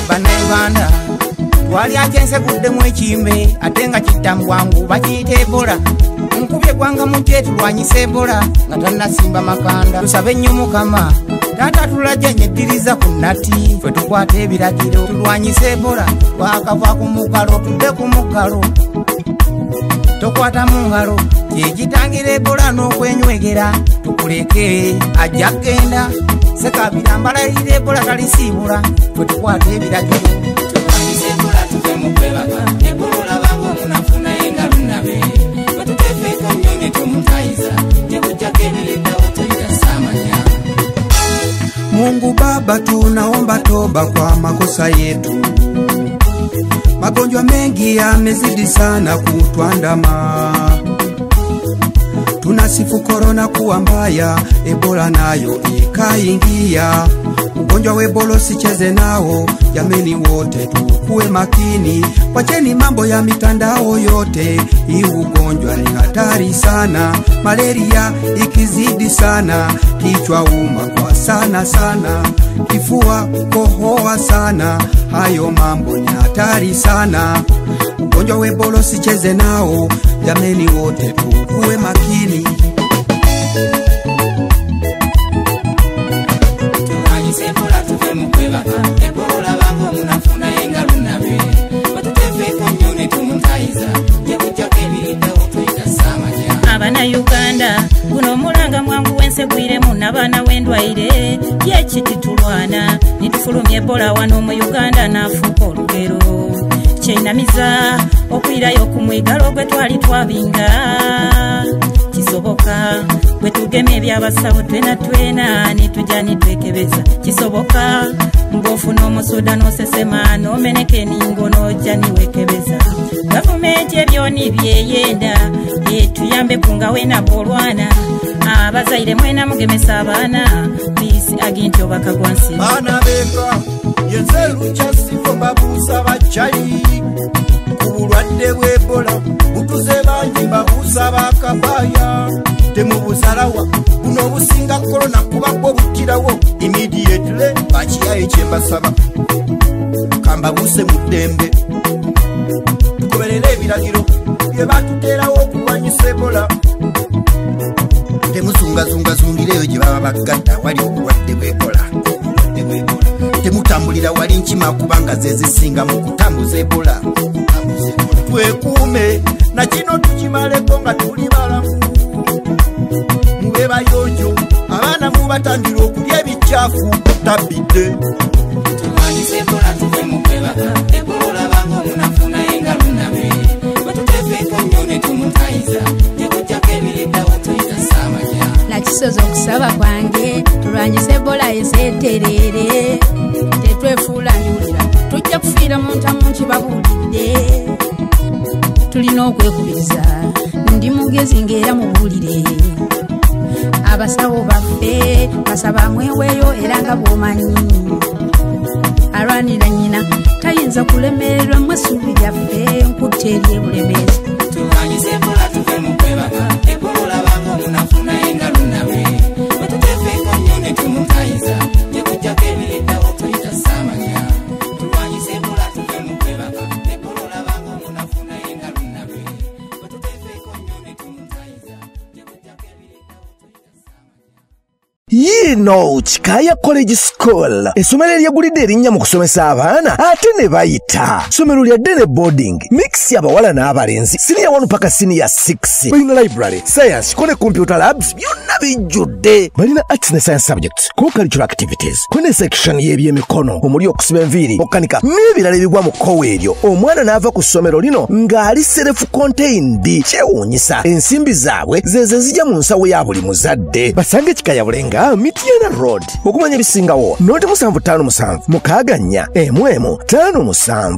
Bannayuganda twali ajense kuddemu ekimbe ate nga kitambwangu bakiyita Ebola. Nkubye gwanga mujje tulwanyise Ebola nga tannasimba makanda. Tusabe nnyo Mukama taata tulajja nyeddiriza ku nnatti ffe tukwata ebiragiro tulwanyise Ebola. Twakava ku mugalo tudde ku mugalo tokwata mu ngalo kyekitangira Ebola n'okwenywegera tukuleke ajja kgenda sekabira mbalalira Ebola talisiibula ffe tukwata ebiragiro tulwanyise Ebola tuve mu kwebaga Ebola bango munafuna engalunabe batutefeka nnyo ne tumutayiza tekujjako ebiriddawo toyitasamanya. Mungu Baba, tunaomba toba kwa makosa yetu. Magonjwa mengi yamezidi sana kutuandama. Tunasifu korona kuwa mbaya, Ebola nayo ikaingia. Ugonjwa wa Ebola usicheze nao, jameni wote tukue makini. Wacheni mambo ya mitandao yote, hii ugonjwa ni hatari sana. Malaria ikizidi sana, kichwa uma kwa sana sana, kifua kohoa sana, hayo mambo ni hatari sana. Ugonjwa wa Ebola usicheze nao, jameni wote tukue makini. Ebola tuve mu kwebaga Ebola bango munafuna engalunabe batutefeka nnyo ne tumutayiza tekujjako ebiriddawo toyitasamanya. Abannayuganda guno omulanga mwangu w'ensegwiremu n'abaana w'endwaire yekiti tulwana nitufulumya Ebola wano mu Uganda n'afuuka olugero. Kyenamiza okwirayo ku mwigalo gwe twali twabinga kisoboka bwe tugema ebyabasawo twena nitujja nitwekebeza. Kisoboka ng'ofuna omusuda n'osesema n'omeneka eningo n'ojja niwekebeza. Gavumenti ebyoni byeyenda etuyambe kunga wenabo olwana abazaire mwena mugemesa abaana peace agenti obakagwansi baana beka yenzeru kyasifo babuuza bacali ku bulwadde bw'Ebola butuze bangi babuuza bakabaya temubuzalawa buno obusinga korona kuba bwo bukirawo immediately bakiyayo ekyembasaba kambabuuse mu ddembe tugoberere ebiragiro bye batuterawo okulwanyisa Ebola. Temuzungazungireyo gye baba bagatta wali obulwadde bw'Ebola. Temutambulira wali nkima kubanga ze zisinga mu kutambuza Ebola. Twekuume na kino tukimaleko nga tuli balamu. Mube bayonjo abaana mubatandira okulya ebikyafu tabidde. Tulwanyise Ebola tuve mu kwebaga Ebola bango munafuna engalunabe batutefeka nnyo ne tumutayiza tekujjako ebiriddawo toyitasamanya. Nakisoza okusaba kwange tulwanyise Ebola ezeeterere tetwefuula njulira tujja kufiira mu ntamu nkibabuulidde. Tulina okwekubiriza ndi mugezi ng'era mubuulire abasawo baffe basaba mweweeyo era nga bw'omanyi alwanira nnyina tayinza kulemererwa mu essuubi lyaffe nkutta eri ebulemeezi. Tulwanyise Ebola tuve mu kwebaga Ebola bango munafuna engalunabe batutefeka nnyo ne tumutayiza tekujjako ebiriddawo toyitasamanya. Tulwanyise Ebola tuve mu kwebaga Ebola bango munafuna engalunabe batutefeka nnyo ne tumutayiza tekujjako ebiriddawo toyitasamanya. Yino Chikaya College School essomero eryegulidde erinnya mu kusomesa abaana ate ne bayita ssomero lya Dene Boarding mix y'abawala n'abalenzi senior 1 paka senior 6 balina library science kone computer labs byonna bijjudde balina arts ne science subjects co-curricular activities kone section y'ebyemikono omuli okusiba enviiri okukanika n'ebirala ebigwa mu kkowe eryo omwana n'ava ku ssomero lino ng'ali self contained kyewuunyisa ensimbi zaabwe ze zijja mu nsawo ya buli muzadde basange Chikaya Bulenga Mityana Road okumanya ebisingawo noti 757 mukaaga 4 1 5 7